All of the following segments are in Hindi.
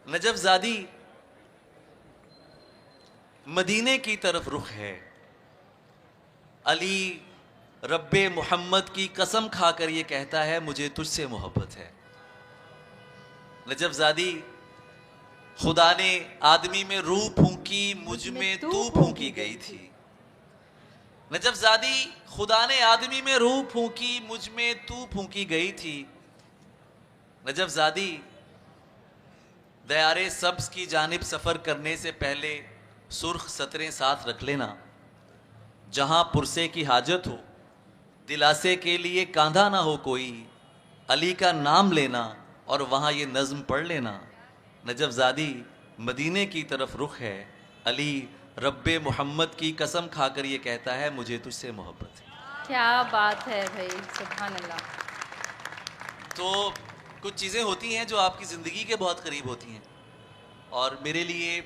नजफजादी मदीने की तरफ रुख है। अली रब्बे मोहम्मद की कसम खाकर ये कहता है मुझे तुझसे मोहब्बत है। नजफजादी खुदा ने आदमी में रूह फूंकी, मुझ में तू फूंकी गई थी। नजफजादी खुदा ने आदमी में रूह फूंकी, मुझ में तू फूंकी गई थी। नजफजादी दयारे सब्ज की जानिब सफर करने से पहले सुर्ख सतरें साथ रख लेना। जहां पुरसे की हाजत हो, दिलासे के लिए कांधा ना हो कोई, अली का नाम लेना और वहां ये नज्म पढ़ लेना। नजफजादी मदीने की तरफ रुख है। अली रब्बे मोहम्मद की कसम खाकर ये कहता है मुझे तुझसे मोहब्बत है। क्या बात है भाई, सुभान अल्लाह। तो कुछ चीज़ें होती हैं जो आपकी ज़िंदगी के बहुत करीब होती हैं, और मेरे लिए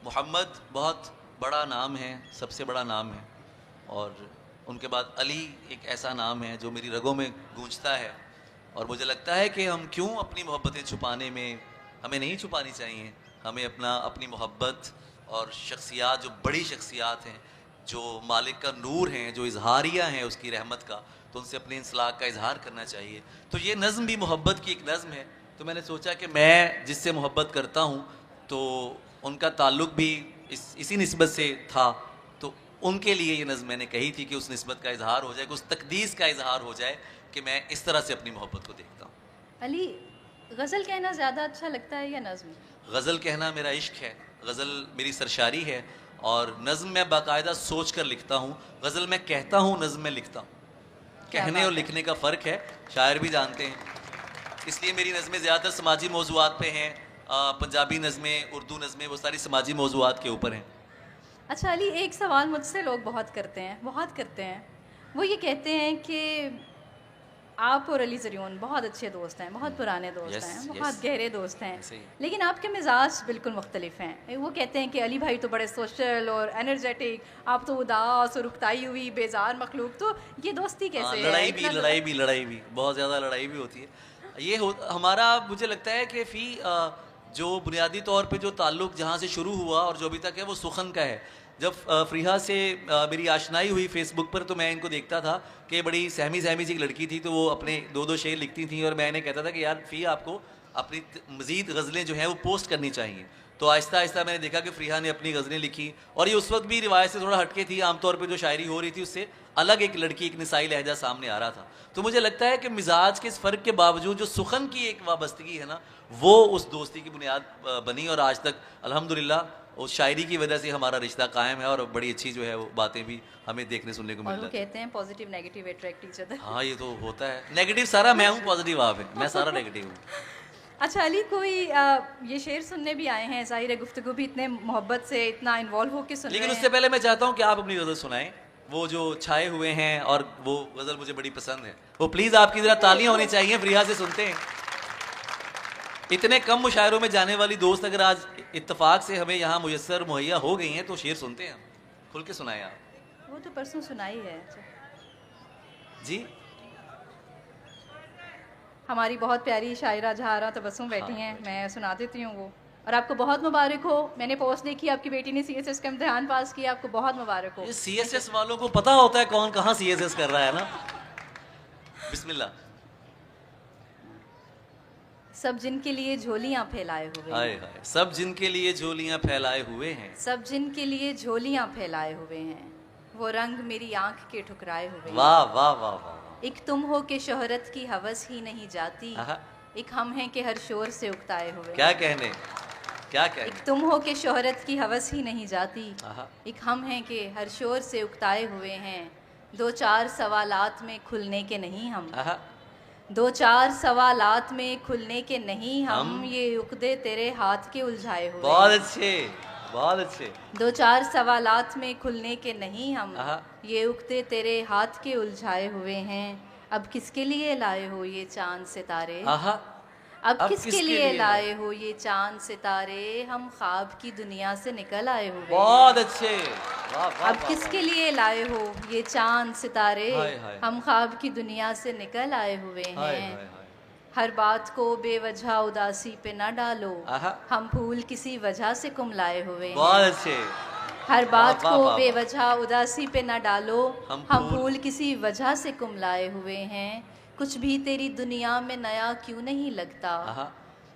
मोहम्मद बहुत बड़ा नाम है, सबसे बड़ा नाम है। और उनके बाद अली एक ऐसा नाम है जो मेरी रगों में गूंजता है। और मुझे लगता है कि हम क्यों अपनी मोहब्बतें छुपाने में, हमें नहीं छुपानी चाहिए। हमें अपनी मोहब्बत और शख्सियात, जो बड़ी शख्सियात हैं, जो मालिक का नूर हैं, जो इजहारिया हैं उसकी रहमत का, तो उनसे अपनी इंसलाक का इजहार करना चाहिए। तो ये नज़्म भी मोहब्बत की एक नज़्म है। तो मैंने सोचा कि मैं जिससे मोहब्बत करता हूँ तो उनका ताल्लुक़ भी इसी निस्बत से था, तो उनके लिए ये नज़्म मैंने कही थी कि उस निस्बत का इजहार हो जाए, कि उस तकदीस का इजहार हो जाए कि मैं इस तरह से अपनी मोहब्बत को देखता हूँ। अली, गज़ल कहना ज़्यादा अच्छा लगता है या नज़्म? गज़ल कहना मेरा इश्क है, गज़ल मेरी सरशारी है। और नज़्म मैं बाकायदा सोच कर लिखता हूँ, गज़ल मैं कहता हूँ, नज़्म मैं लिखता हूँ। कहने और लिखने का फ़र्क है, शायर भी जानते हैं। इसलिए मेरी नज़में ज़्यादातर समाजी मौज़ूआत पे हैं। पंजाबी नज़में, उर्दू नज़में, वो सारी समाजी मौज़ूआत के ऊपर हैं। अच्छा अली, एक सवाल मुझसे लोग बहुत करते हैं। वो ये कहते हैं कि आप और अली ज़रियून बहुत अच्छे दोस्त हैं, बहुत पुराने दोस्त हैं, बहुत गहरे दोस्त हैं, लेकिन आपके मिजाज बिल्कुल मुख्तलिफ हैं। वो कहते हैं कि अली भाई तो बड़े सोशल और एनर्जेटिक, आप तो उदास और उकताई हुई बेजार मखलूक। तो ये दोस्ती कैसे है? लड़ाई भी बहुत ज़्यादा लड़ाई भी होती है। हमारा, मुझे लगता है कि जो बुनियादी तौर पे जो ताल्लुक़ जहाँ से शुरू हुआ और जो अभी तक है वो सुखन का है। जब फ़रीहा से मेरी आशनाई हुई फेसबुक पर, तो मैं इनको देखता था कि बड़ी सहमी सहमी सी एक लड़की थी, तो वो अपने दो दो शेर लिखती थी और मैं इन्हें कहता था कि यार फ़ी आपको अपनी मज़ीद गज़लें जो हैं वो पोस्ट करनी चाहिए। तो आहिस्ता आहिस्ता मैंने देखा कि फ़रीहा ने अपनी गज़लें लिखी, और ये उस वक्त भी रिवायत से थोड़ा हटके थी। आमतौर पर जो शायरी हो रही थी उससे अलग एक लड़की, एक निसाई लहजा सामने आ रहा था। तो मुझे लगता है कि मिजाज के इस फ़र्क के बावजूद जो सुखन की एक वाबस्तगी है ना, वो उस दोस्ती की बुनियाद बनी, और आज तक अल्हम्दुलिल्लाह उस शायरी की वजह से हमारा रिश्ता कायम है। और बड़ी अच्छी जो है वो बातें भी हमें देखने सुनने को मिल रही है। कहते हैं positive negative attract each other. हाँ, ये तो होता है। नेगेटिव सारा मैं हूँ, पॉजिटिव आप हैं। मैं सारा नेगेटिव हूँ। अच्छा अली, कोई ये शेर सुनने भी आए हैं, ज़ाहिर है गुफ्तगू भी इतने मोहब्बत से, इतना इन्वॉल्व होकर सुन रहे हैं। लेकिन उससे पहले मैं चाहता हूँ कि आप अपनी गज़ल सुनाएं, वो जो छाए हुए हैं, और वो गज़ल मुझे बड़ी पसंद है। वो प्लीज़ आपकी ज़रा तालियां होनी चाहिए। फ़रीहा से सुनते हैं। इतने कम मुशायरों में जाने वाली दोस्त अगर आज इत्तेफाक से हमें यहाँ मुयस्सर मुहैया हो गई हैं, तो शेर सुनते हैं हम। खुल के सुनाएं आप। वो तो परसों सुनाई है जी। हमारी बहुत प्यारी शायरा जहारा तबस्सुम बैठी हैं, मैं सुना देती हूँ वो। और आपको बहुत मुबारक हो, मैंने पोस्ट देखी आपकी बेटी ने CSS का इम्तिहान पास किया, आपको बहुत मुबारक हो। ये CSS वालों को पता होता है कौन कहाँ CSS कर रहा है ना। बिस्मिल्लाह। सब जिनके लिए झोलियाँ फैलाए हुए हाय हाय, सब जिनके लिए झोलियाँ फैलाए हुए हैं, सब जिनके लिए झोलियाँ फैलाए हुए हैं, वो रंग मेरी आंख के ठुकराए हुए हैं। वाह वाह वाह वाह। एक तुम हो के शोहरत की हवस ही नहीं जाती, एक हम हैं कि हर शोर से उकताए हुए। क्या कहने, क्या कहने। एक तुम हो के शोहरत की हवस ही नहीं जाती, एक हम हैं कि हर शोर से उकताए हुए हैं। दो चार सवालात में खुलने के नहीं हम, दो चार सवालात में खुलने के नहीं हम, ये उकदे तेरे हाथ के उलझाए हुए। बहुत अच्छे, बहुत अच्छे। दो चार सवालात में खुलने के नहीं हम, ये उकदे तेरे हाथ के उलझाए हुए हैं। अब किसके लिए लाए हो ये चांद सितारे, अब किसके लिए लाए हो ये चांद सितारे, हम ख्वाब की दुनिया से निकल आए हुए। बहुत अच्छे। अब किसके लिए लाए हो ये चांद सितारे, हम ख्वाब की दुनिया से निकल आए हुए हैं। हर बात को बेवजह उदासी पे ना डालो, आहा। हम फूल किसी वजह से कुमलाए हुए हैं। बहुत अच्छे। हर बात वाह, को वाह, वाह। बेवजह उदासी पे ना डालो, हम हम फूल फूल किसी वजह से कुमलाए हुए हैं। कुछ भी तेरी दुनिया में नया क्यों नहीं लगता, आहा।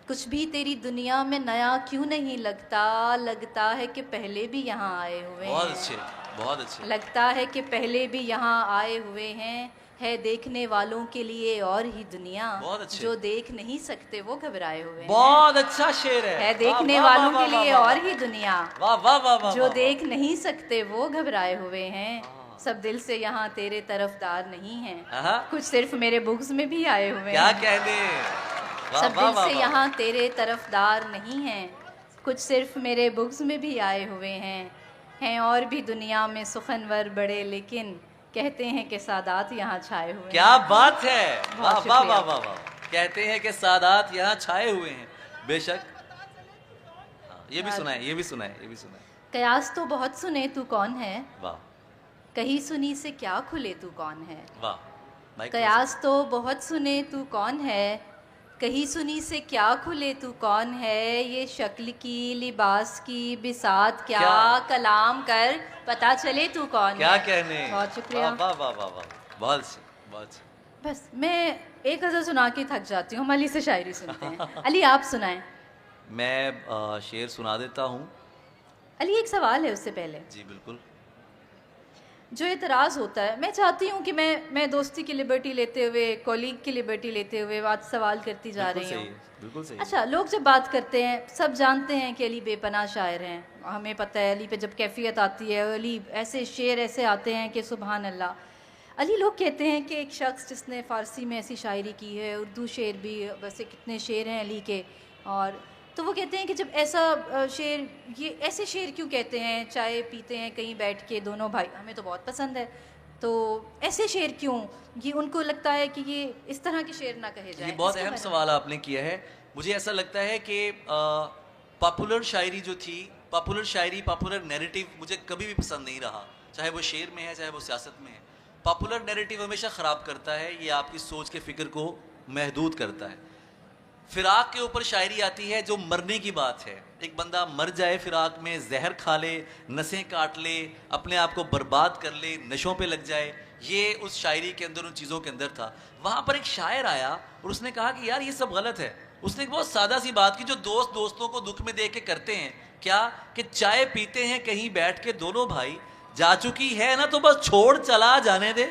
कुछ भी तेरी दुनिया में नया क्यों नहीं लगता, लगता है कि पहले भी यहाँ आए हुए बहुत हैं। अच्छे, बहुत अच्छे। लगता है कि पहले भी यहाँ आए हुए हैं, है देखने वालों के लिए और ही दुनिया, बहुत अच्छे। जो देख नहीं सकते वो घबराए हुए हैं। बहुत अच्छा शेर है। देखने वाह, वाह, वालों वाह, के वाह, लिए वाह, और वाह। ही दुनिया, वाह वाह वाह वाह जो वाह, देख नहीं सकते वो घबराए हुए हैं। हाँ। सब दिल से यहाँ तेरे तरफदार नहीं हैं, आहा। कुछ सिर्फ मेरे बुक्स में भी आए हुए क्या हैं। कहने। वाह सब वाह दिल वाह से वाह। यहाँ तेरे तरफदार नहीं हैं, कुछ सिर्फ मेरे बुक्स में भी आए हुए हैं और भी दुनिया में सुखनवर बड़े, लेकिन कहते हैं कि सादात यहाँ छाए हुए क्या हैं। बात है। बहुत वाह वाह शुक्रिया। वाह वाह वाह। कहते हैं कि सादात यहाँ छाए हुए हैं। बेशक। हाँ, ये भी सुना है, ये भी सुना है, ये भी सुना है। कयास तो बहुत सुने तू कौन है, वाह कहीं सुनी से क्या खुले तू कौन है। वाह। माइक कयास तो बहुत सुने तू कौन है, कहीं सुनी से क्या खुले तू कौन है। ये शक्ल की लिबास की बिसात क्या, क्या? कलाम कर पता चले तू कौन क्या है। कहने। बहुत शुक्रिया। वाह वाह वाह वाह। बहुत अच्छे, बहुत अच्छे। बस मैं एक गज़ल सुना के थक जाती हूँ, हम अली से शायरी सुनते हैं। अली आप सुनाएं। मैं शेर सुना देता हूँ। अली एक सवाल है उससे पहले, जी बिल्कुल। जो एतराज़ होता है, मैं चाहती हूँ कि मैं दोस्ती की लिबर्टी लेते हुए, कॉलीग की लिबर्टी लेते हुए बात सवाल करती जा बिल्कुल रही सही हूँ। है, बिल्कुल सही है। अच्छा, लोग जब बात करते हैं सब जानते हैं कि अली बेपनाह शायर हैं, हमें पता है अली पे जब कैफियत आती है, अली ऐसे शेर ऐसे आते हैं कि सुभान अल्लाह। अली लोग कहते हैं कि एक शख्स जिसने फ़ारसी में ऐसी शायरी की है, उर्दू शेर भी, वैसे कितने शेर हैं अली के, और तो वो कहते हैं कि जब ऐसा शेर, ये ऐसे शेर क्यों कहते हैं, चाय पीते हैं कहीं बैठ के दोनों भाई, हमें तो बहुत पसंद है, तो ऐसे शेर क्यों, ये उनको लगता है कि ये इस तरह के शेर ना कहे जाएं। ये बहुत इसके अहम बारे में। सवाल आपने किया है। मुझे ऐसा लगता है कि पॉपुलर शायरी जो थी, पॉपुलर शायरी, पॉपुलर नैरेटिव मुझे कभी भी पसंद नहीं रहा, चाहे वो शेर में है चाहे वो सियासत में है। पॉपुलर नैरेटिव हमेशा ख़राब करता है, ये आपकी सोच के फ़िक्र को महदूद करता है। फ़िराक के ऊपर शायरी आती है जो मरने की बात है, एक बंदा मर जाए फ़िराक में, जहर खा ले, नसें काट ले, अपने आप को बर्बाद कर ले, नशों पे लग जाए, ये उस शायरी के अंदर, उन चीज़ों के अंदर था। वहाँ पर एक शायर आया और उसने कहा कि यार ये सब गलत है। उसने एक बहुत सादा सी बात की जो दोस्त दोस्तों को दुख में देख के करते हैं, क्या कि चाय पीते हैं कहीं बैठ के दोनों भाई, जा चुकी है ना तो बस छोड़ चला जाने दे।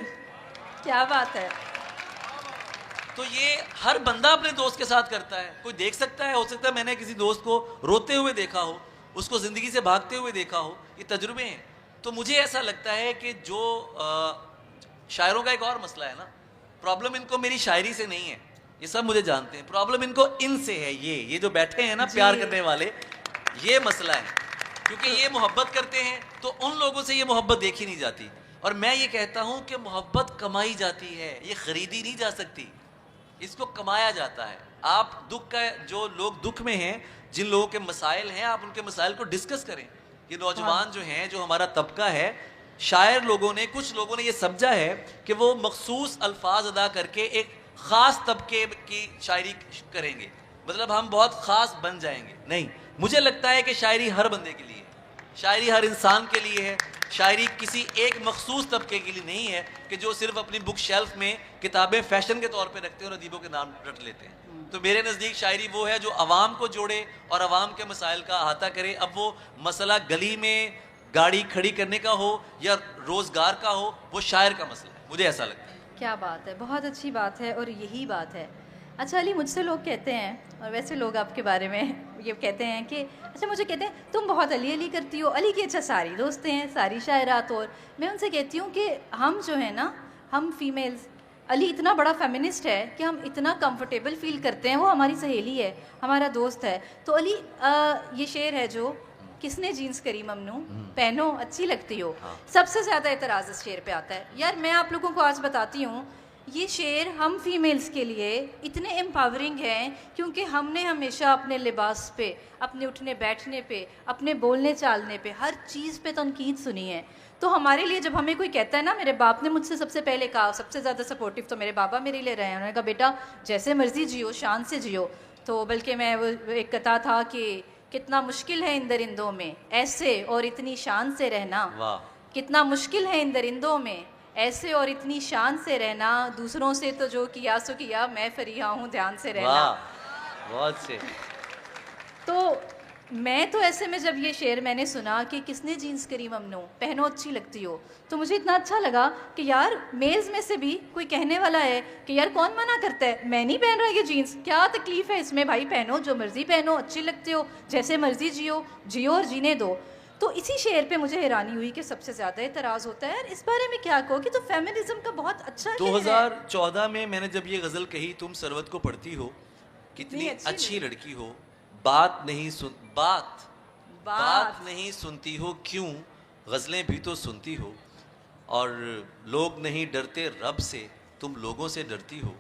क्या बात है। तो ये हर बंदा अपने दोस्त के साथ करता है। कोई देख सकता है, हो सकता है मैंने किसी दोस्त को रोते हुए देखा हो, उसको ज़िंदगी से भागते हुए देखा हो, ये तजुर्बे हैं। तो मुझे ऐसा लगता है कि जो शायरों का एक और मसला है ना, प्रॉब्लम इनको मेरी शायरी से नहीं है, ये सब मुझे जानते हैं, प्रॉब्लम इनको इनसे है। ये जो बैठे हैं ना प्यार करने वाले, ये मसला है, क्योंकि ये मोहब्बत करते हैं तो उन लोगों से ये मोहब्बत देखी नहीं जाती। और मैं ये कहता हूँ कि मोहब्बत कमाई जाती है, ये खरीदी नहीं जा सकती, इसको कमाया जाता है। आप दुख का, जो लोग दुख में हैं, जिन लोगों के मसाइल हैं, आप उनके मसाइल को डिस्कस करें। ये नौजवान जो हैं, जो हमारा तबका है, शायर लोगों ने, कुछ लोगों ने ये समझा है कि वो मखसूस अल्फाज अदा करके एक ख़ास तबके की शायरी करेंगे, मतलब हम बहुत ख़ास बन जाएंगे। नहीं, मुझे लगता है कि शायरी हर बंदे के लिए, शायरी हर इंसान के लिए है। शायरी किसी एक मखसूस तबके के लिए नहीं है कि जो सिर्फ अपनी बुक शेल्फ में किताबें फैशन के तौर पे रखते हैं और अदीबों के नाम रट लेते हैं। तो मेरे नज़दीक शायरी वो है जो आवाम को जोड़े और आवाम के मसाइल का अहाता करे। अब वो मसला गली में गाड़ी खड़ी करने का हो या रोज़गार का हो, वो शायर का मसला है, मुझे ऐसा लगता है। क्या बात है, बहुत अच्छी बात है और यही बात है। अच्छा अली, मुझसे लोग कहते हैं, और वैसे लोग आपके बारे में ये कहते हैं कि, अच्छा मुझे कहते हैं तुम बहुत अली अली करती हो, अली की अच्छा सारी दोस्तें हैं, सारी शायरात। और मैं उनसे कहती हूँ कि हम जो है ना, हम फीमेल्स, अली इतना बड़ा फेमिनिस्ट है कि हम इतना कंफर्टेबल फील करते हैं, वो हमारी सहेली है, हमारा दोस्त है। तो अली ये शेर है जो, किसने जीन्स करी ममनू, पहनो अच्छी लगती हो, सबसे ज़्यादा एतराज़ इस शेर पे आता है। यार मैं आप लोगों को आज बताती हूँ, ये शेर हम फीमेल्स के लिए इतने एम्पावरिंग हैं क्योंकि हमने हमेशा अपने लिबास पे, अपने उठने बैठने पे, अपने बोलने चालने पे, हर चीज़ पे तनकीद सुनी है। तो हमारे लिए जब हमें कोई कहता है ना, मेरे बाप ने मुझसे सबसे पहले कहा, सबसे ज़्यादा सपोर्टिव तो मेरे बाबा मेरे लिए रहे हैं। उन्होंने कहा बेटा जैसे मर्जी जियो, शान से जियो। तो बल्कि मैं वो एक कथा था कि कितना मुश्किल है इन दरिंदों में ऐसे और इतनी शान से रहना, कितना मुश्किल है इन दरिंदों में ऐसे और इतनी शान से रहना, दूसरों से तो जो किया सो किया, मैं फरिया हूँ ध्यान से रहना। बहुत से। तो मैं तो ऐसे में जब ये शेर मैंने सुना कि किसने जीन्स करी ममनू, पहनो अच्छी लगती हो, तो मुझे इतना अच्छा लगा कि यार मेल्स में से भी कोई कहने वाला है कि यार कौन मना करता है, मैं नहीं पहन रहा ये जीन्स, क्या तकलीफ है इसमें भाई, पहनो जो मर्जी पहनो, अच्छी लगती हो, जैसे मर्जी जियो, जियो और जीने दो। तो इसी शेर पे मुझे हैरानी हुई कि सबसे ज़्यादा एतराज़ होता है। इस बारे में क्या कहो कि तो फेमिनिज्म का बहुत अच्छा 2014 में मैंने जब ये गज़ल कही, तुम सरवत को पढ़ती हो, कितनी अच्छी लड़की हो, बात नहीं सुनती हो, क्यों गज़लें भी तो सुनती हो, और लोग नहीं डरते रब से, तुम लोगों से डरती हो,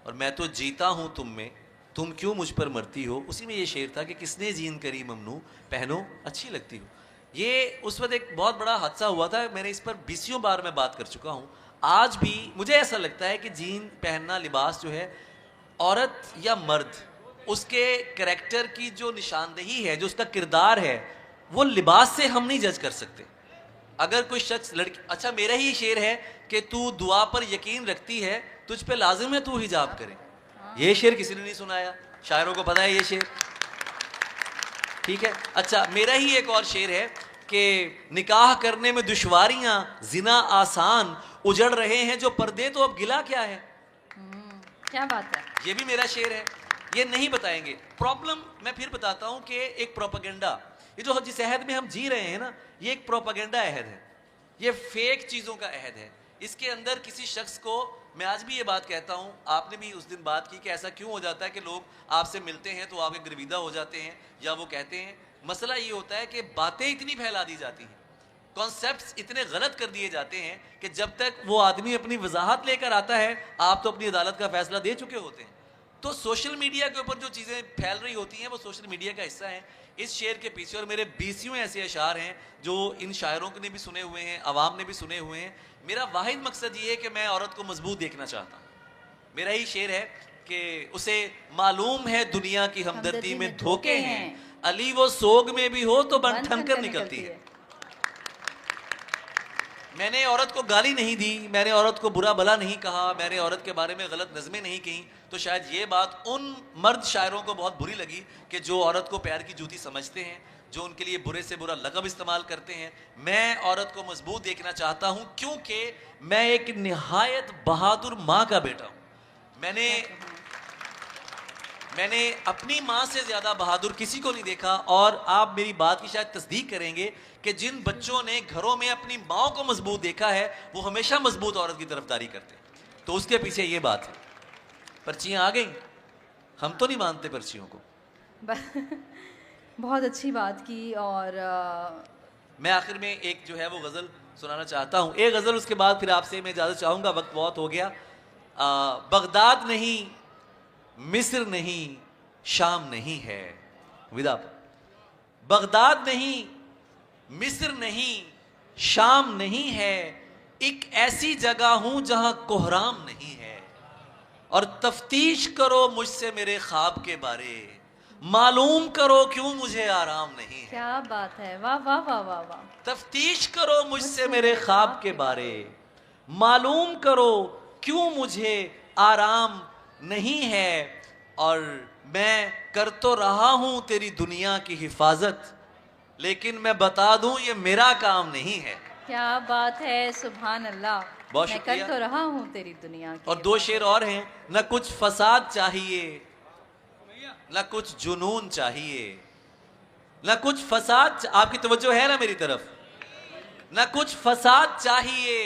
और मैं तो जीता हूँ तुम में, तुम क्यों मुझ पर मरती हो। उसी में ये शेर था कि किसने जीन करी ममनू, पहनो अच्छी लगती हो। ये उस वक्त एक बहुत बड़ा हादसा हुआ था, मैंने इस पर 20 बार मैं बात कर चुका हूँ। आज भी मुझे ऐसा लगता है कि जीन पहनना, लिबास जो है, औरत या मर्द, उसके करैक्टर की जो निशानदेही है, जो उसका किरदार है, वो लिबास से हम नहीं जज कर सकते। अगर कोई शख्स लड़की, अच्छा मेरा ही शेर है कि तू दुआ पर यकीन रखती है, तुझ पे लाजिम है तू हिजाब करे। ये शेर किसी ने नहीं सुनाया, शायरों को पता है ये शेर, ठीक है। अच्छा मेरा ही एक और शेर है कि निकाह करने में दुश्वारियां, जिना आसान, उजड़ रहे हैं जो पर्दे तो अब गिला क्या है। क्या बात है, ये भी मेरा शेर है। ये नहीं बताएंगे। प्रॉब्लम मैं फिर बताता हूं कि एक प्रोपेगेंडा, ये जो जिस अहद में हम जी रहे हैं ना, ये एक प्रोपेगेंडा अहद है, ये फेक चीजों का अहद है। इसके अंदर किसी शख्स को, मैं आज भी ये बात कहता हूं, आपने भी उस दिन बात की कि ऐसा क्यों हो जाता है कि लोग आपसे मिलते हैं तो आगे गर्विदा हो जाते हैं या वो कहते हैं। मसला ये होता है कि बातें इतनी फैला दी जाती हैं, कॉन्सेप्ट्स इतने गलत कर दिए जाते हैं कि जब तक वो आदमी अपनी वजाहत लेकर आता है, आप तो अपनी अदालत का फैसला दे चुके होते हैं। तो सोशल मीडिया के ऊपर जो चीज़ें फैल रही होती हैं वो सोशल मीडिया का हिस्सा है। इस शेर के पीछे, और मेरे 20 ऐसे अशार हैं जो इन शायरों ने भी सुने हुए हैं, अवाम ने भी सुने हुए हैं। मेरा वाहिद मकसद ये है कि मैं औरत को मजबूत देखना चाहता हूँ। मेरा ही शेर है कि उसे मालूम है दुनिया की हमदर्दी में धोखे हैं, अली वो सोग में भी हो तो बन ठन कर निकलती है। मैंने औरत को गाली नहीं दी, मैंने औरत को बुरा भला नहीं कहा, मैंने औरत के बारे में गलत नज़में नहीं कही। तो शायद ये बात उन मर्द शायरों को बहुत बुरी लगी कि जो औरत को प्यार की जूती समझते हैं, जो उनके लिए बुरे से बुरा लक़ब इस्तेमाल करते हैं। मैं औरत को मजबूत देखना चाहता हूँ क्योंकि मैं एक निहायत बहादुर माँ का बेटा हूँ। मैंने अपनी माँ से ज़्यादा बहादुर किसी को नहीं देखा। और आप मेरी बात की शायद तस्दीक करेंगे कि जिन बच्चों ने घरों में अपनी माँ को मजबूत देखा है, वो हमेशा मजबूत औरत की तरफदारी करते हैं। तो उसके पीछे ये बात है। पर्चियाँ आ गई, हम तो नहीं मानते पर्चियों को। बहुत अच्छी बात की। और मैं आखिर में एक जो है वो गज़ल सुनाना चाहता हूँ, एक गज़ल, उसके बाद फिर आपसे मैं इजाज़त चाहूँगा, वक्त बहुत हो गया। बगदाद नहीं, मिस्र नहीं, शाम नहीं है, विदा। बगदाद नहीं, मिस्र नहीं, शाम नहीं है, एक ऐसी जगह हूं जहां कोहराम नहीं है। और तफ्तीश करो मुझसे मेरे ख्वाब के बारे, मालूम करो क्यों मुझे आराम नहीं है। क्या बात है, वाह वाह वाह वाह वाह। तफ्तीश करो मुझसे मेरे ख्वाब के बारे, मालूम करो क्यों मुझे आराम नहीं है। और मैं कर तो रहा हूं तेरी दुनिया की हिफाजत, लेकिन मैं बता दूं ये मेरा काम नहीं है। क्या बात है, सुभान अल्लाह। बहुत मैं कर तो रहा हूं तेरी दुनिया की। और 2 शेर और हैं। न कुछ फसाद चाहिए, न कुछ जुनून चाहिए, न कुछ फसाद, आपकी तवज्जो है ना मेरी तरफ, न कुछ फसाद चाहिए,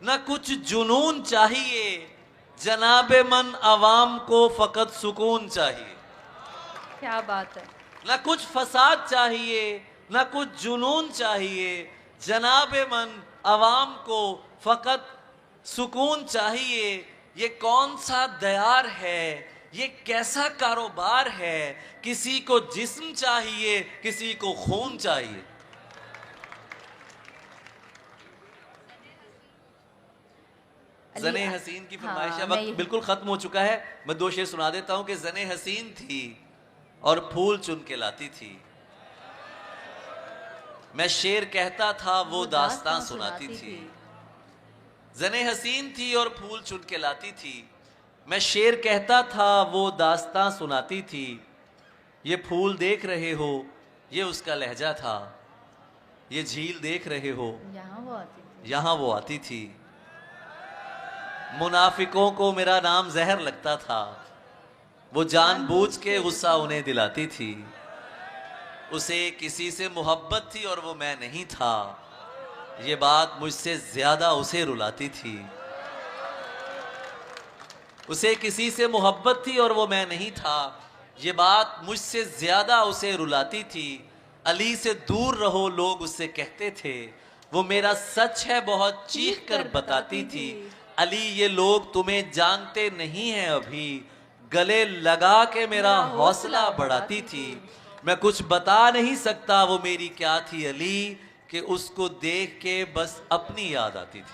न कुछ जुनून चाहिए, जनाबे मन अवाम को फकत सुकून चाहिए। क्या बात है। न कुछ फसाद चाहिए, न कुछ जुनून चाहिए, जनाबे मन अवाम को फकत सुकून चाहिए। ये कौन सा दयार है, ये कैसा कारोबार है, किसी को जिस्म चाहिए, किसी को खून चाहिए। ज़ने हसीन की फरमाइश है। हाँ, वक्त बिल्कुल खत्म हो चुका है, मैं 2 शेर सुना देता हूँ कि ज़ने हसीन थी और फूल चुन के लाती थी, मैं शेर कहता था वो दास्तां सुनाती थी। ज़ने हसीन थी और फूल चुन के लाती थी, मैं शेर कहता था वो दास्तां सुनाती थी। ये फूल देख रहे हो, ये उसका लहजा था, ये झील देख रहे हो, यहाँ वो आती थी। मुनाफिकों को मेरा नाम जहर लगता था, वो जानबूझ के गुस्सा उन्हें दिलाती थी। उसे किसी से मोहब्बत थी और वो मैं नहीं था, ये बात मुझसे ज्यादा उसे रुलाती थी। उसे किसी से मोहब्बत थी और वो मैं नहीं था, ये बात मुझसे ज्यादा उसे रुलाती थी। अली से दूर रहो लोग उससे कहते थे, वो मेरा सच है बहुत चीख कर बताती थी। अली ये लोग तुम्हें जानते नहीं हैं अभी, गले लगा के मेरा हौसला बढ़ाती थी। मैं कुछ बता नहीं सकता वो मेरी क्या थी अली, कि उसको देख के बस अपनी याद आती थी।